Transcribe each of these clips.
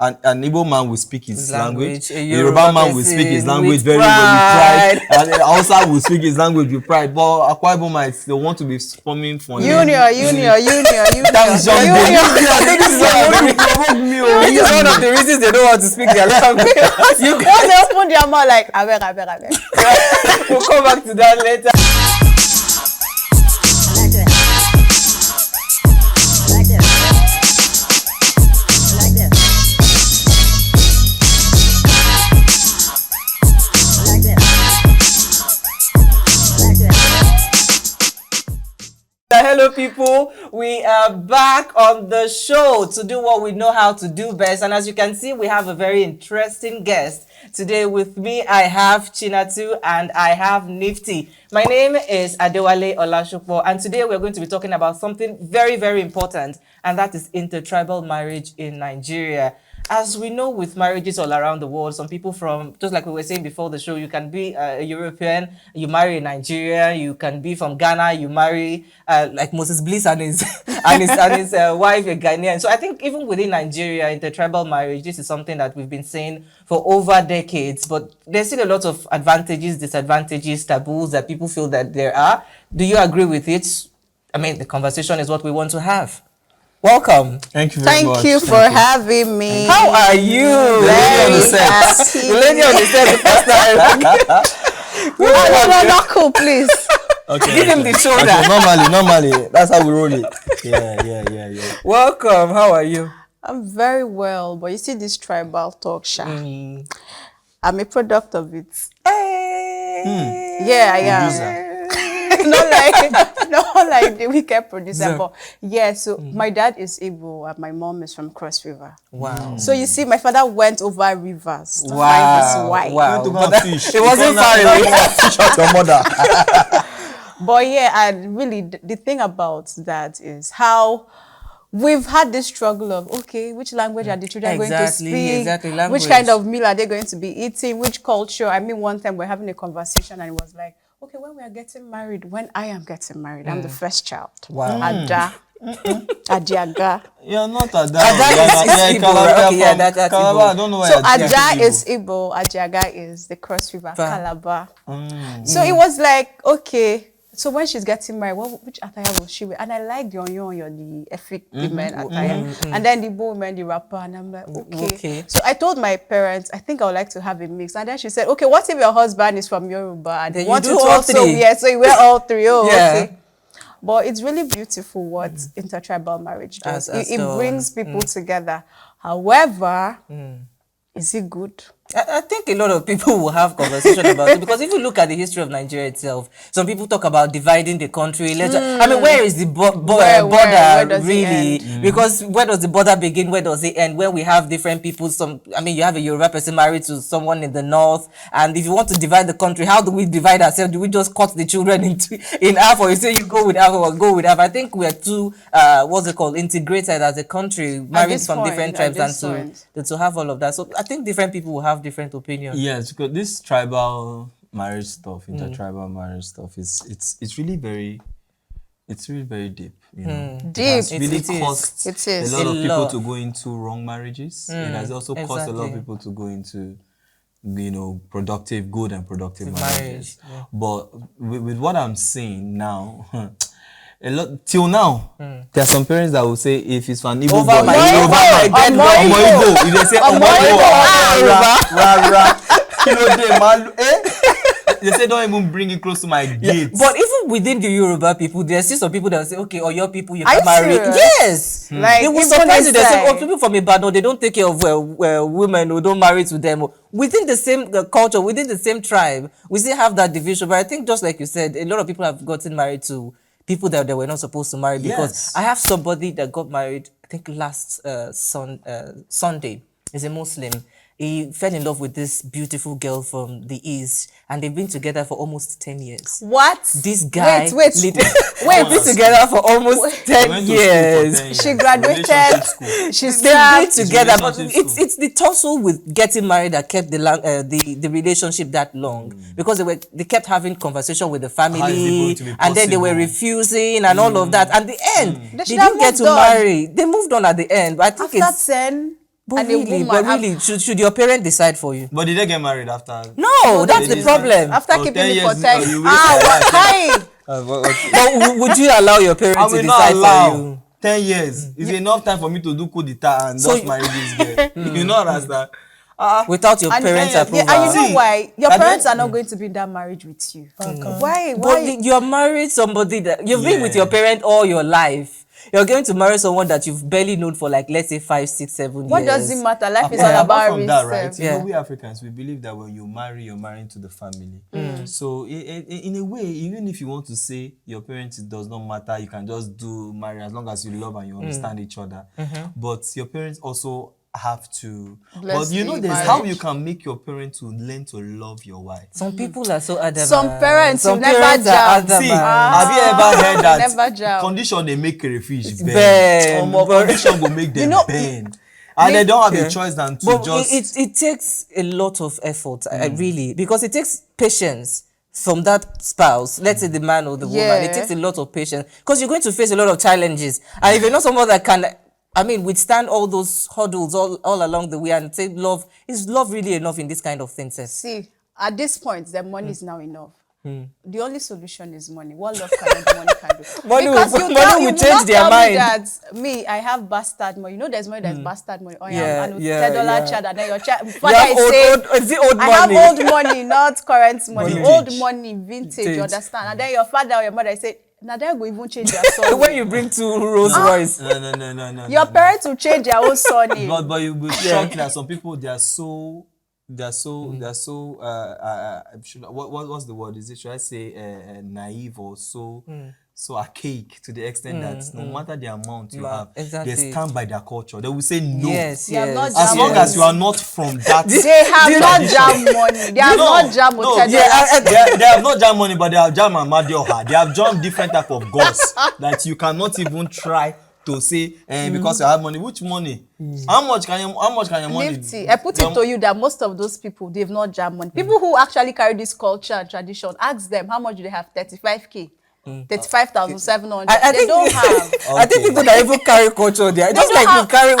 an Igbo man will speak his language. A Yoruba man will speak his language very well with pride. And Hausa will speak his language with pride. But Akwa Ibom might still want to be forming for Junior. That is just This is one of the reasons they don't want to speak their language. Once they open their mouth like, abeg. We'll come back to that later. Hello people, we are back on the show to do what we know how to do best, and as you can see we have a very interesting guest. Today with me I have Chinatu and I have Nifty. My name is Adewale Olashopo, and today we're going to be talking about something very, very important, and that is intertribal marriage in Nigeria. As we know, with marriages all around the world, some people from, just like we were saying before the show, you can be a European, you marry a Nigerian, you can be from Ghana, you marry like Moses Bliss and his wife, a Ghanaian. So I think even within Nigeria, intertribal marriage, this is something that we've been saying for over decades, but there's still a lot of advantages, disadvantages, taboos that people feel that there are. Do you agree with it? I mean, the conversation is what we want to have. Welcome. Thank you very much. Thank you for having me. How are you? The lady on the set. The lady on the set the first time. No, cool, please. Okay, Give him the shoulder. Okay, normally. That's how we roll it. Yeah. Welcome. How are you? I'm very well, but you see this tribal talk, Sha. I'm a product of it. Hey. Yeah, I am. not like the wicked producer, but yeah, so my dad is Igbo and my mom is from Cross River. Wow. So you see, my father went over rivers to find his wife. Wow. It wasn't far away. Fish out your mother. But yeah, and really the thing about that is how we've had this struggle of, okay, which language are the children going to speak? Exactly. Which kind of meal are they going to be eating? Which culture? I mean, one time we're having a conversation and it was like, okay, when we are getting married, when I am getting married, I'm the first child. Wow. Ada. Adiaga. You're not Ada. Ada is Igbo. Okay, yeah, that's Igbo. I don't know why So Ada is Igbo, Adiaga is the Cross River, Calabar. So it was like, okay, so when she's getting married, which attire will she wear? And I like the Onyo, the Efik women attire. And then the Igbo women, the wrapper. And I'm like, okay. So I told my parents, I think I would like to have a mix. And then she said, okay, what if your husband is from Yoruba? And then what you do to all also three. wear? So you wear all three. Oh, yeah. okay. But it's really beautiful what intertribal marriage does. It brings people together. However, is it good? I think a lot of people will have conversation about it, because if you look at the history of Nigeria itself, some people talk about dividing the country. I mean, where is the border really? Because where does the border begin? Where does it end? When we have different people, you have a Yoruba person married to someone in the north, and if you want to divide the country, how do we divide ourselves? Do we just cut the children in half, or you say you go with half or go with half? I think we are too integrated as a country, married from different tribes, and to have all of that. So I think different people will have different opinions. Yes, because this tribal marriage stuff, intertribal marriage stuff, it's really very deep. You know, deep. It has really caused a lot of people to go into wrong marriages. It has also caused a lot of people to go into, good and productive marriages. Yeah. But with what I'm seeing now. Till now, there are some parents that will say, if it's an Igbo boy, over my dead boy, if they say they say don't even bring it close to my gate. But even within the Yoruba people, there's still some people that will say, okay, or your people, you can marry. Yes. Like, they will surprise you. They say, people from Ibadan, they don't take care of women who don't marry to them. Within the same culture, within the same tribe, we still have that division. But I think, just like you said, a lot of people have gotten married to people that they were not supposed to marry, because I have somebody that got married, I think last Sunday. He's a Muslim. He fell in love with this beautiful girl from the East, and they've been together for almost 10 years. What? This guy... Wait. They've been together for almost 10 years. She graduated. They've been together, but it's the tussle with getting married that kept the relationship that long. Because they kept having conversation with the family, and then they were refusing and all of that. At the end, they didn't get to marry. They moved on at the end. But I think after 10 But And really, should your parent decide for you? But did they get married after? No, that's the problem. After Oh, keeping 10 me for years, 10. you wasted life. Hi. But would you allow your I parents to will not decide for allow you? 10 years. It's enough time for me to do coup d'etat and So just marry this girl. You know understand? Without your parents' approval? And you know See, why? Your and parents then- are not going to be in that marriage with you. Okay. Why? But you're married somebody that you've been with your parent all your life. You're going to marry someone that you've barely known for like, let's say 5, 6, 7 years. What does it matter? Life is Apart all about from that, right? risk. You know, we Africans, we believe that when you marry, you're marrying to the family. So in a way, even if you want to say your parents, it does not matter, you can just do marry as long as you love and you understand each other. But your parents also have to. Bless but you know, the there's how marriage. you can make your parents to learn to love your wife. Some people are so adamant. Some parents will never parents are jam. adamant. See, have you ever heard Never that jam. condition they make crayfish Bend. bend? Condition will make them know, bend. And they don't have Yeah. a choice than to But just... it takes a lot of effort, really, because it takes patience from that spouse, let's say the man or the woman. It takes a lot of patience because you're going to face a lot of challenges. And if you're not someone that can, withstand all those hurdles all along the way and say is love really enough in this kind of thing, sis? See, at this point, the money is now enough. The only solution is money. What love can do, money can do. Money Because will- you money can't- will you change not their tell me mind. that I have bastard money. You know, there's money that's bastard money. Oh yeah, and yeah, $10 yeah. child, and then your child. You Father have is old, saying, is it old I money? have old money, not current money. Vintage. Old money, vintage. You understand? And then your father or your mother say, now they will even change their son. When you bring two Rolls Royce. No. Your parents will change their own son name. But you'll be shocked that some people they're so what's the word? Is it, should I say naive or so archaic to the extent that no matter the amount you have, exactly. they stand by their culture. They will say no. Yes, They have not As jam long money. as you are not from that. They have not tradition. jam money. They have not jam No, $10. they have not jam money, but they have jam Amadioha. They have jam different type of gods that you cannot even try to say because you have money. Which money? How much can your money? Nifty. I put it to you that most of those people, they've not jam money. People who actually carry this culture and tradition, ask them how much do they have? 35K. 35,700. I They think don't have. I think people that even carry culture, they are just don't like you have- carry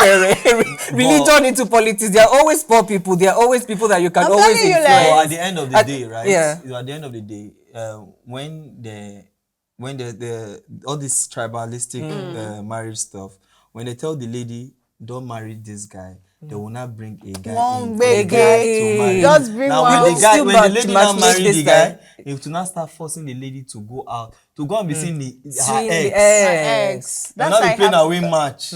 religion into politics. They are always poor people. They are always people that you can I'm always telling you, influence. like- So at the end of the day, right? yeah. At the end of the day, when the all this tribalistic marriage stuff, when they tell the lady don't marry this guy, they will not bring a guy One in big for the guy guy. to marry. Just bring Now one. when the Still lady now matchmake marry this the guy. guy, if to now start forcing the lady to go out to go and be seeing her Seeing the ex, Eggs. they'll That's not why be playing I have away to- match.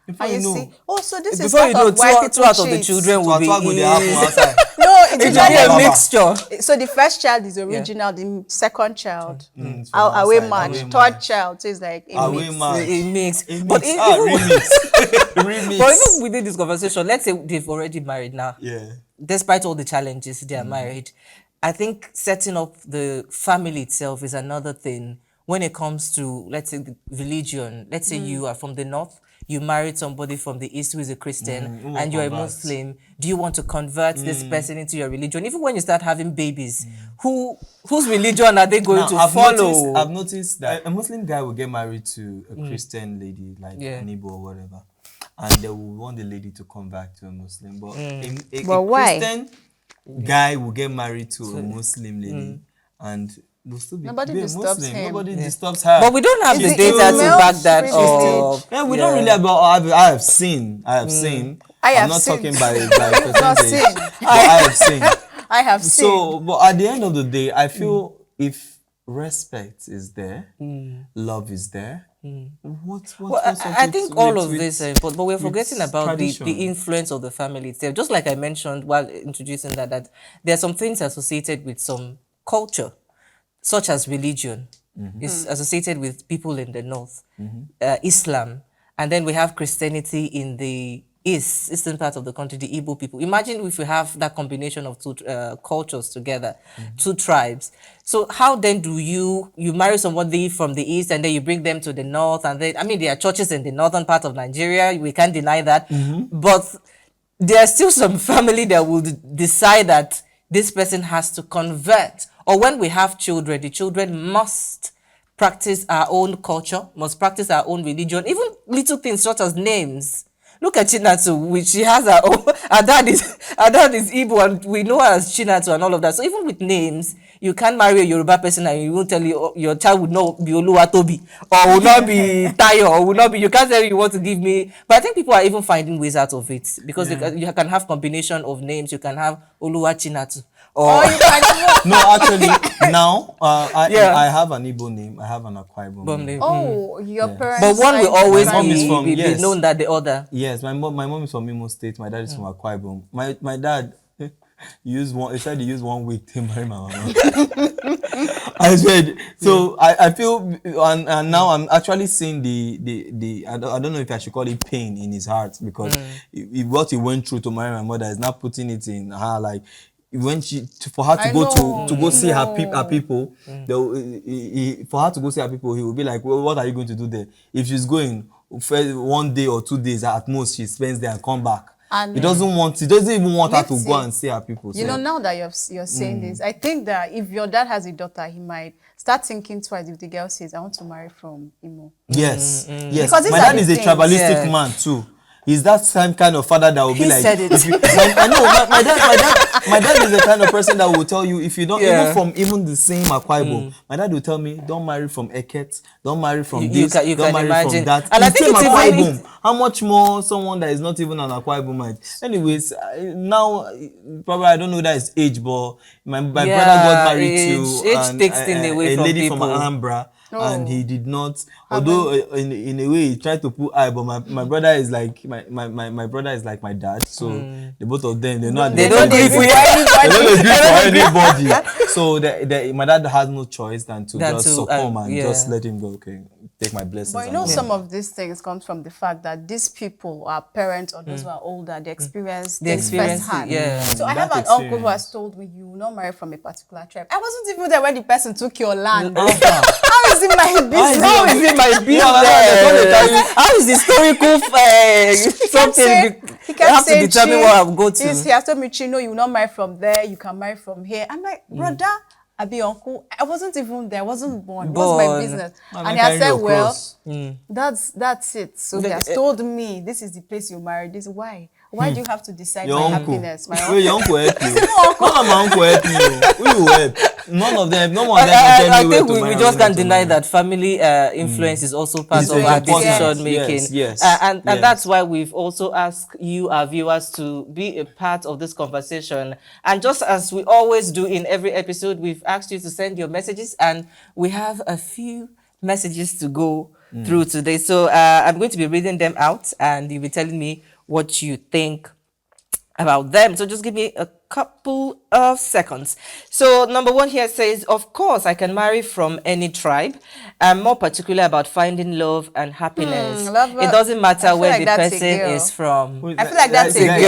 Before And you you know, see, oh, so this is Before part you know, of why two people out of the cheat. children will so be what go dey happen outside? No, it's It will be usually a Baba. mixture. so the first child is original, the second child It's from away outside, match, away third match. child, so it's like a Away mix. match. It makes. It But mix. even Remix. Remix. but even within this conversation, let's say they've already married now. Yeah. Despite all the challenges, they are married. I think setting up the family itself is another thing when it comes to, let's say, the religion. Let's say you are from the north, you married somebody from the east who is a Christian, who will and you're a convert. Muslim. Do you want to convert this person into your religion? Even when you start having babies, whose religion are they going to follow? I've noticed that a Muslim guy will get married to a Christian lady, like Nibo or whatever, and they will want the lady to convert to a Muslim. But a But why? Christian guy will get married to a Muslim lady, and will still be Nobody be a disturbs Muslim. him. Nobody disturbs her. But we don't have Is the it data to male back that privilege? up. Yeah, we don't really about. I have seen. I'm have not seen. talking by Not percentage. seen. But I have seen. I have seen. So, but at the end of the day, I feel if respect is there, love is there. What's I think all of this, but we're with forgetting about tradition. the influence of the family itself. Just like I mentioned while introducing that there are some things associated with some culture, such as religion, is associated with people in the north, Islam, and then we have Christianity in the eastern part of the country, the Igbo people. Imagine if we have that combination of two cultures together, two tribes. So how then do you marry somebody from the east and then you bring them to the north? And then, I mean, there are churches in the northern part of Nigeria. We can't deny that. But there are still some family that will decide that this person has to convert. Or when we have children, the children must practice our own culture, must practice our own religion, even little things such as names. Look at Chinatu, which she has her own. Her dad is Igbo, and we know her as Chinatu and all of that. So even with names, you can't marry a Yoruba person and you won't tell your child would not be Oluwatobi or will not be Tayo or will not be. You can't tell you want to give me. But I think people are even finding ways out of it because you can have combination of names. You can have Oluwa Chinatu. Or you can no, actually, now I have an Igbo name. I have an Akwa Ibom name. Oh, your parents. But one will always be be known than the other. Yes, my mom is from Imo State. My dad is from Akwa Ibom. My dad he said he used 1 week to marry my mama. I said so. I feel and now I'm actually seeing the I don't know if I should call it pain in his heart because what he went through to marry my mother is not putting it in her like. When for her to go see her people, for her to go see her people, he will be like, well, what are you going to do there? If she's going 1 day or 2 days at most, she spends there and come back. And he doesn't even want her to go and see her people. So. You know, now that you're saying this, I think that if your dad has a daughter, he might start thinking twice if the girl says, I want to marry from Imo. Yes, yes. My dad is a tribalistic man too. He's that same kind of father that will be like. Said it. I know my dad is the kind of person that will tell you if you don't even the same Akwa Ibom. My dad will tell me don't marry from Eket, don't marry from this, don't marry from that. And I think it's Akwa Ibom. How much more someone that is not even an Akwa Ibom might. Anyways, now probably I don't know that it's age, but my brother got married to a lady from Alhambra. Oh. And he did not, although in a way he tried to put eye, but my brother is like my brother is like my dad, so the both of them they don't agree for anybody. So my dad has no choice than to just succumb and just let him go. Okay, take my blessings. But you know, some of these things comes from the fact that these people are parents or those who are older. They experience firsthand. Yeah. So I have an uncle who has told me you will not marry from a particular tribe. I wasn't even there when the person took your land. How is it my business? How is it my business? How is the historical something? He kept saying, to determine what I'll go to. He has told me, Chino, you will not marry from there. You can marry from here. I'm like, brother, I be uncle. I wasn't even there. I wasn't born. What's my business? And he has said, well, that's it. So he has told me, this is the place you marry. This why? Why do you have to decide your my uncle. Happiness? My uncle. Your uncle help you. None of my uncle help you. Who you help? None of them can tell me where to marry. I think we just can't deny that family influence is also part of our decision making. Yes. And that's why we've also asked you, our viewers, to be a part of this conversation. And just as we always do in every episode, we've asked you to send your messages, and we have a few messages to go through today. So I'm going to be reading them out, and you'll be telling me what you think about them. So just give me a couple of seconds. So number one here says, of course I can marry from any tribe. I'm more particular about finding love and happiness. It doesn't matter where the person is from. I feel like that's a girl.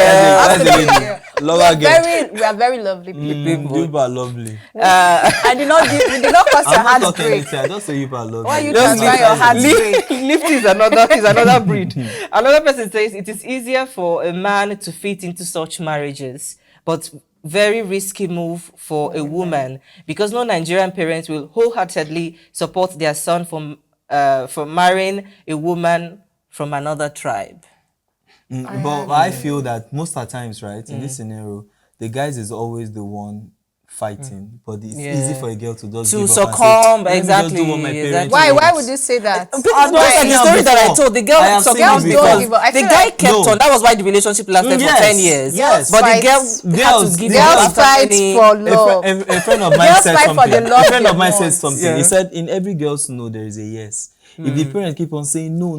We are very lovely people. You are lovely. We did not cause your heart break. I don't say you are lovely. Why you transfer your heart break? Lift is another breed. Another person says it is easier for a man to fit into such marriages, but very risky move for a woman, because no Nigerian parents will wholeheartedly support their son from marrying a woman from another tribe. But I feel that most of the times, right, in this scenario, the guys is always the one fighting, but it's easy for a girl to just give succumb. Up Exactly. Why would you say that? Because the story that I told, the girl succumbed because the guy kept on. That was why the relationship lasted for 10 years. Yes, but the girl had to give girls fight for love. A friend of mine said something. A friend of mine said something. He said, in every girl's no, there is a yes. If the parents keep on saying no,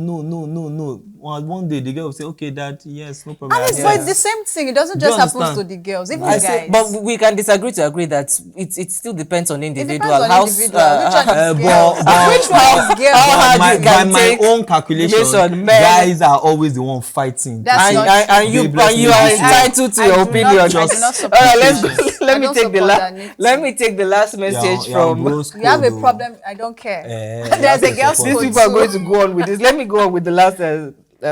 one day the girl will say, okay, dad, yes, no problem. And it's the same thing. It doesn't just happen to the girls, even the guys. But we can disagree to agree that it still depends on individual. Which one is girl? By my own calculation, guys are always the one fighting. And you are entitled to your opinion. Let me take the last message from. You have a problem. I don't care. There's a girl's code. People are going to go on with this. Let me go on with the last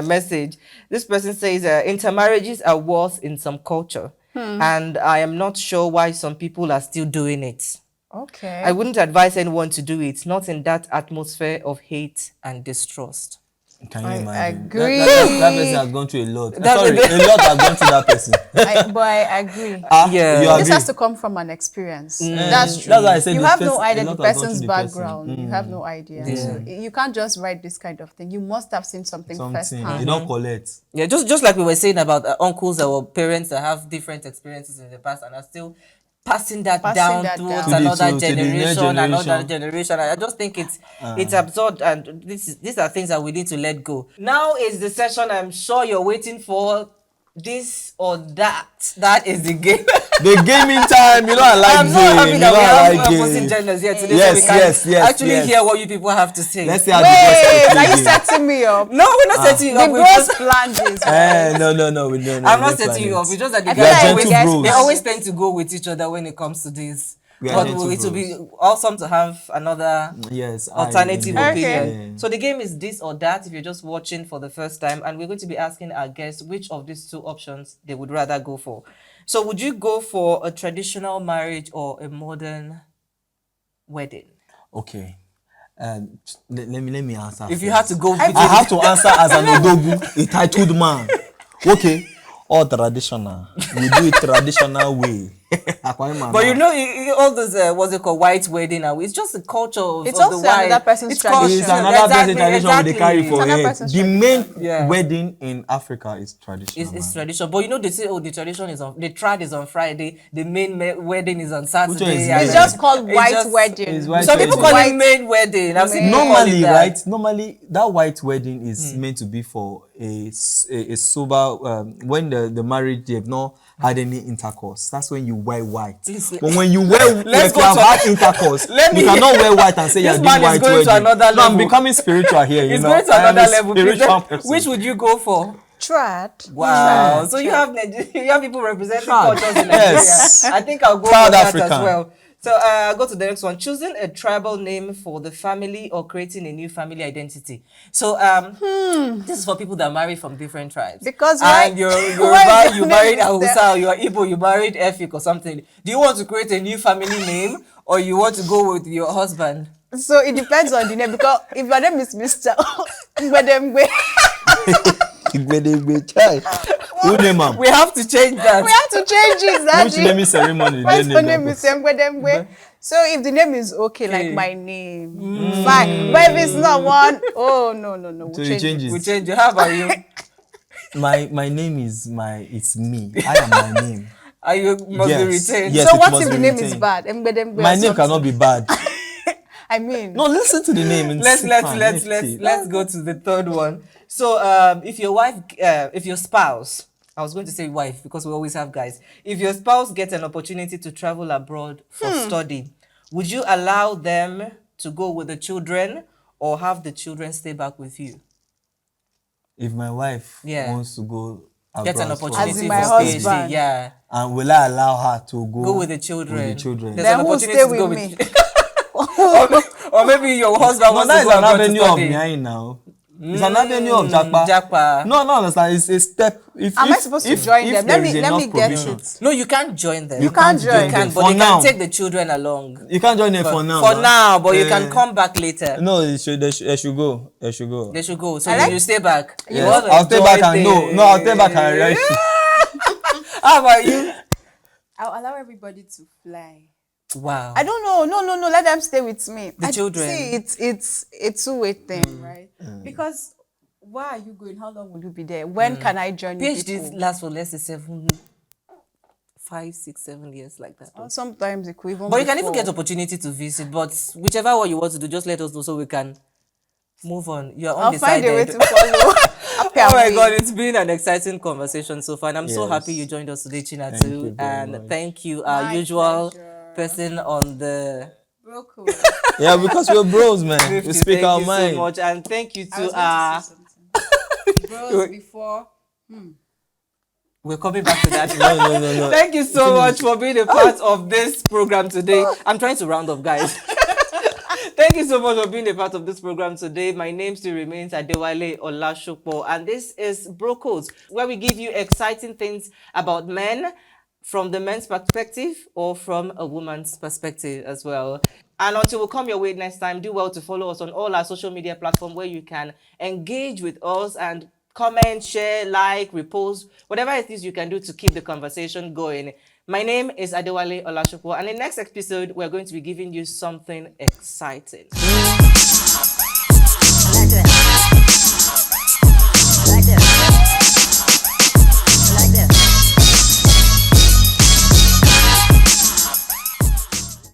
message. This person says intermarriages are worse in some culture, and I am not sure why some people are still doing it. Okay. I wouldn't advise anyone to do it, not in that atmosphere of hate and distrust. Can you imagine? I agree. That person has gone through a lot. Sorry, a lot has gone through that person. But I agree. Yeah. You This agree? has to come from an experience. That's true. That's why I said You the have no person- idea a the lot has gone person's through the person. background. You have no idea. So you can't just write this kind of thing. You must have seen something Something firsthand. you don't collect. Yeah, just like we were saying about uncles or parents that have different experiences in the past and are still passing that down towards To the- another to the next generation, another generation. generation. I just think it's absurd, and these are things that we need to let go. Now is the session I'm sure you're waiting for. This or that. That is the game. The gaming time, you know I like I'm so game. happy You that know we I have like opposing game. genders here today, Yes, so we can actually yes. hear what you people have to say. Let's see how the Wait, boys are you game. setting me up? No, we're not setting you The up. We're bros just- planned this. No, we don't. I'm not setting you up. It's just that the I feel guys like gentle we guys bros. they planned always it. tend to go with each other when it comes to this. We are But gentle it will bros. be awesome to have another Yes, alternative Okay. opinion. So the game is this or that if you're just watching for the first time, and we're going to be asking our guests which of these two options they would rather go for. So would you go for a traditional marriage or a modern wedding? Okay. Let me answer. If you first. had to go I have to answer as an Odogu, a titled man. Okay. All traditional. We do it traditional way. But you know, all those what's it called, white wedding now. It's just the culture of, It's of the also white. another person's It's tradition. it's culture. another person tradition we dey carry exactly. for another head. person's The main Yeah. wedding in Africa is traditional. It's man. tradition, but you know they say, oh, the tradition is on, the trad is on Friday, the main wedding is on Saturday. Which one is and main? It's just called it's white just- wedding. It's white Some people wedding. call it main wedding. I've seen people call it Normally, that. right? Normally, that white wedding is meant to be for a sober. When the marriage they've not had any intercourse. That's when you wear white. Please, But when you wear, let's if go you have to- had intercourse, Let me you cannot wear white and say you're This doing man is white going to wedding. another No, I'm level. becoming spiritual here. You It's know, going to I am another a level. spiritual Please, person. which would you go for? Trad. Wow. So Trad. you have people representing Trad. cultures in Nigeria. Yes. I think I'll go Proud for that African. as well. So I'll go to the next one. Choosing a tribal name for the family or creating a new family identity. So this is for people that marry from different tribes. Because and why- you're why Yoruba, is you your married name Hausa, or you're Igbo, you married Efik or something. Do you want to create a new family name or you want to go with your husband? So it depends on the name, because if your name is Mr. Mbedembe, Who name am? We have to change that. we have to change it. Which naming ceremony? What's they your name name that is Mbedembe? So if the name is okay, like Okay. my name, fine. But if it's not one, oh no. We'll So you change change it. it. We change it. How about you? My name is it's me. I am my name. Are you must be Yes. retained? Yes. So it what must if be the name is retained. bad? Mbedembe My or name cannot something. be bad. I mean, No, listen to the name. And let's see, let's man, let's let's let's see. let's go to the third one. So if your wife if your spouse, I was going to say wife because we always have guys, if your spouse gets an opportunity to travel abroad for study, would you allow them to go with the children or have the children stay back with you? If my wife Yeah. wants to go Get an abroad for- opportunity As in my for husband. PhD, yeah, and will I allow her to go with the children. With the children. There's then an who opportunity stay to go with me? or maybe your husband No, wants that to is go an abroad to avenue of study. behind now. It's an avenue of Japa. Japa. No, understand. It's a step. If, Am if, I supposed to if, join if them? there Let is me enough get provision. it. No, you can't join them. You can't join You can, them. but For you now. can take the children along. You can't join them for now. For man. now, but you can Eh, come back later. No, they should go. They should go. They should go. So I like- you stay back. You Yes. want to I'll stay enjoy back and no, I'll stay back and rest. How about you? I'll allow everybody to fly. Wow. I don't know. No. Let them stay with me. The children. See, it's a two-way thing, right? Because why are you going? How long will you be there? When can I join you PhDs people? last for less than 5, 6, 7 years like that. Or sometimes it could even. But you can be even 4. get opportunity to visit. But whichever one you want to do, just let us know so we can move on. You're I'll find a way undecided. to follow. Happy Oh my and God, wait. it's been an exciting conversation so far. And I'm so Yes. happy you joined us today, China, Thank too. you very And much. thank you, our My usual pleasure. person on the Real cool. Yeah, because we're bros, man. We 50. speak Thank our you mind. so much. And thank you I was to going to say something. Bros before. we're coming back to that. No. Thank you so much for being a part of this program today. I'm trying to round up, guys. Thank you so much for being a part of this program today. My name still remains Adewale Olashopo, and this is Bro Codes, where we give you exciting things about men from the men's perspective or from a woman's perspective as well. And until we come your way next time, do well to follow us on all our social media platforms where you can engage with us and comment, share, like, repost, whatever it is you can do to keep the conversation going. My name is Adewale Olashopo, and in the next episode, we're going to be giving you something exciting.